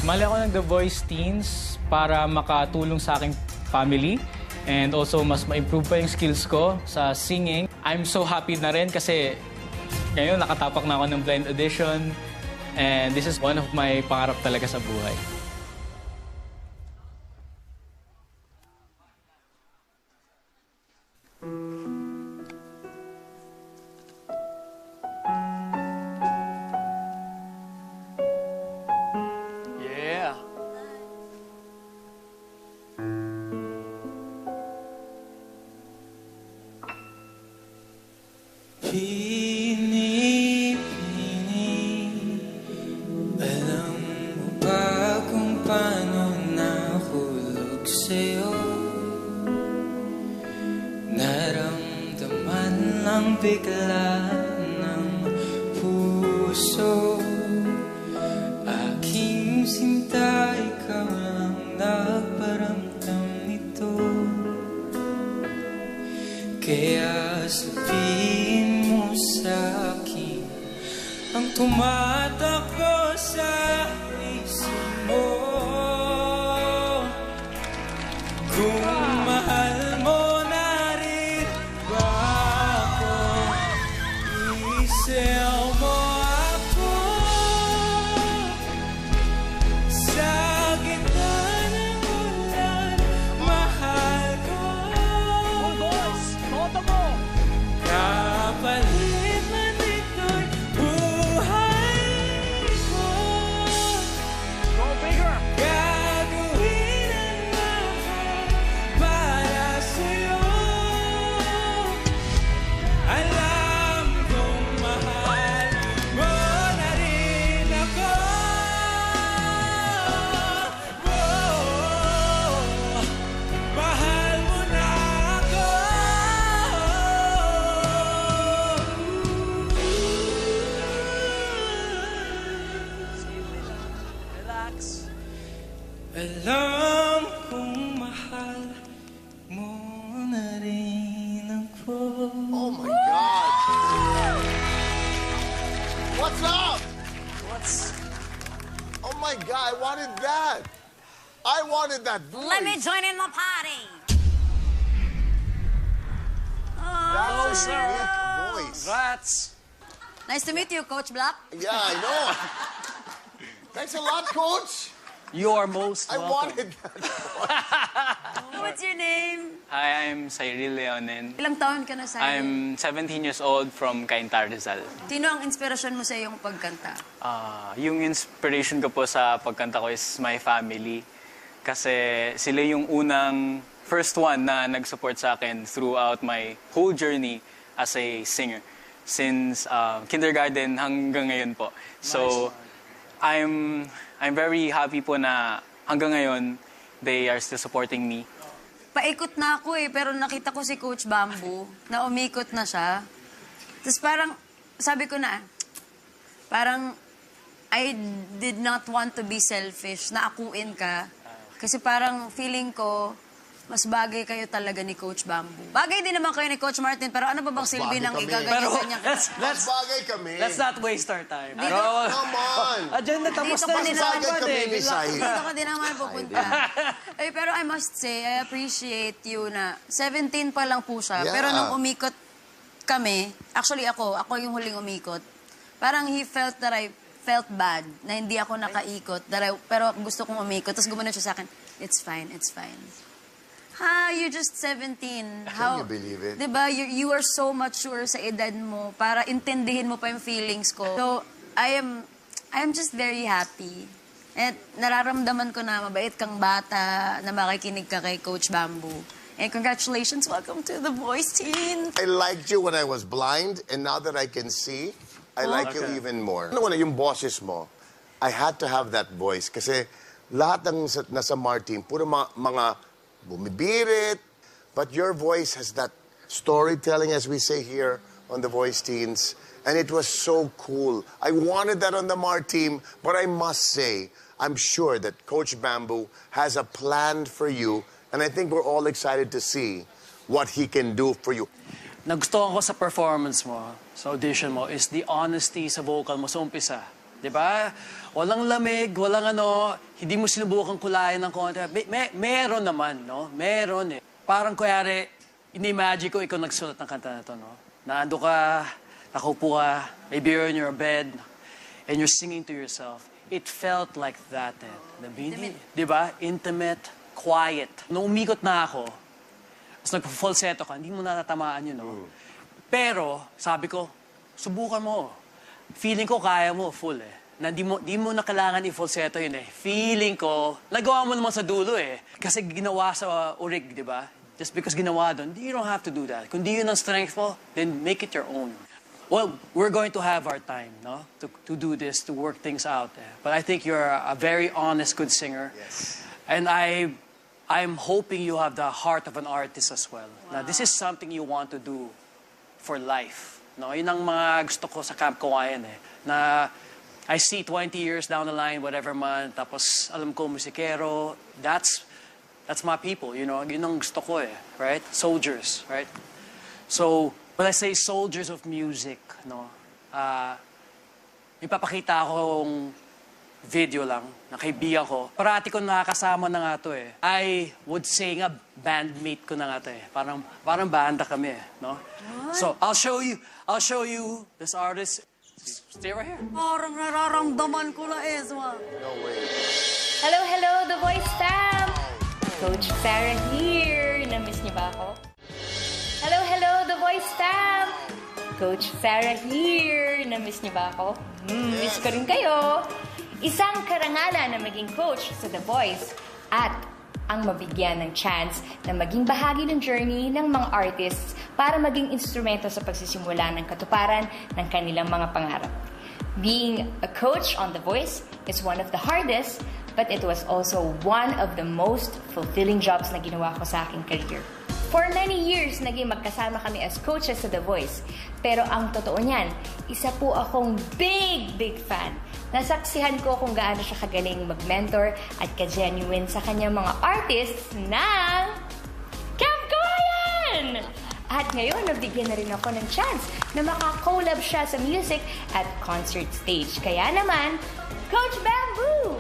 Mali ako ng The Voice Teens para makatulong sa aking family and also mas ma-improve pa yung skills ko sa singing. I'm so happy na rin kasi ngayon nakatapak na ako ng blind audition and this is one of my pangarap talaga sa buhay. Pini-pini, alam mo ba kung paano nahulog sa'yo? Naramdaman lang bigla ng puso. Aking sinta, ikaw lang nagparamdam nito. Kaya sabihin mo sa akin ang tumatakbo sa isip mo. Kung mahal mo na rin ba ako, isayaw mo ako sa gitna ng ulan, mahal ko. Kapalit man ito'y buhay ko. Gagawin ang lahat para sa'yo. Alam kong mahal mo na rin ako. Mahal mo na ako. Alam kong mahal mo na rin ako. Oh my God! What's up? Oh my God, I wanted that. I wanted that voice. Let me join in the party. That's a unique voice. Nice to meet you, Coach Black. Yeah, I know. Thanks a lot, Coach. You are most I welcome. wanted that. What's your name? Hi, I'm Cyril Leonen. Ilang taon ka na, Simon? I'm 17 years old from Cainta, Rizal. Sino ang inspirasyon mo sa iyong pagkanta? Yung inspiration ko po sa pagkanta ko is my family. Kasi sila yung unang first one na nag-support sa akin throughout my whole journey as a singer. Since kindergarten hanggang ngayon po. So, I'm very happy po na hanggang ngayon, they are still supporting me. Paikot na ako pero nakita ko si Coach Bamboo na umikot na siya. Tapos parang, sabi ko na, parang, I did not want to be selfish, na akuin ka. Kasi parang feeling ko, mas bagay kayo talaga ni Coach Bamboo. Bagay din naman kayo ni Coach Martin, pero ano ba bang silbi ng bagay kami. igaganyan-ganyan kita? Mas bagay kami. Let's not waste our time. Come on. Agenda tapos Dito na ka si din Bagay Simon kami eh. ni Sai. Dito ka din naman pupunta. Ay, pero I must say, I appreciate you na 17 pa lang po siya. Yeah. Pero nung umikot kami, actually ako yung huling umikot, parang he felt that I felt bad na hindi ako nakaikot. Pero gusto kong umikot. Tapos gumanon siya sa akin, it's fine, it's fine. Ha, you're just 17. Can you believe it? Diba, you are so mature sa edad mo para intindihin mo pa yung feelings ko. So, I am just very happy. At nararamdaman ko na mabait kang bata na makikinig ka kay Coach Bamboo. And congratulations, welcome to The Voice Team. I liked you when I was blind, and now that I can see, I like you even more. Ano yung boses mo, I had to have that voice kasi lahat ng nasa Martin, puro mga bumibirit, but your voice has that storytelling, as we say here on The Voice Teens, and it was so cool. I wanted that on the Mar team, but I must say, I'm sure that Coach Bamboo has a plan for you, and I think we're all excited to see what he can do for you. Nagustuhan ko sa performance mo, sa audition mo, is the honesty sa vocal mo sa umpisa. Di ba? Walang lamig, walang ano, hindi mo sinubukan kulayan ng konti. Meron naman, no? Meron eh. Parang kuyari, ini-imagine ko ikaw nagsulat ng kanta na to, no? Naando ka, nakaupo ka, maybe you're in your bed, and you're singing to yourself. It felt like that, di ba? Intimate, quiet. Nung umikot na ako, tapos nagpa-falsetto ka, hindi mo natatamaan yun, no? Pero, sabi ko, subukan mo. Feeling ko kaya mo, full eh. Na di mo na kailangan i-falsetto yun eh. Feeling ko, nagawa mo naman sa dulo eh. Kasi ginawa sa urig, di ba? Just because ginawa doon, you don't have to do that. Kung di yun ang strength mo, then make it your own. Well, we're going to have our time, no? To do this, to work things out. Eh. But I think you're a very honest, good singer. Yes. And I'm hoping you have the heart of an artist as well. Now, this is something you want to do for life. No, yun ang mga gusto ko sa Camp Kawayan eh. Na I see 20 years down the line, whatever man, tapos alam ko musikero, that's my people, you know, yun ang gusto ko eh, right? Soldiers, right? So, when I say soldiers of music, no, ipapakita akong video lang na kaibigan ko. Parati ko nakakasama na nga to eh. I would say nga bandmate ko na nga to eh. Parang banda kami eh, no? So, I'll show you this artist. Stay right here. Parang nararamdaman ko na, Ezwa. No way. Hello, hello, The Voice fam! Coach Sarah here. Na-miss niyo ba ako? Hello, hello, The Voice fam! Coach Sarah here. Na-miss niyo ba ako? Miss ko rin kayo. Isang karangalan na maging coach sa The Voice at ang mabigyan ng chance na maging bahagi ng journey ng mga artists para maging instrumento sa pagsisimula ng katuparan ng kanilang mga pangarap. Being a coach on The Voice is one of the hardest, but it was also one of the most fulfilling jobs na ginawa ko sa aking career. For many years, naging magkasama kami as coaches sa The Voice. Pero ang totoo niyan, isa po akong big fan. Nasaksihan ko kung gaano siya kagaling mag-mentor at ka-genuine sa kanyang mga artists ng Camp Kawayan! At ngayon, nabigyan na rin ako ng chance na makakolab siya sa music at concert stage. Kaya naman, Coach Bamboo!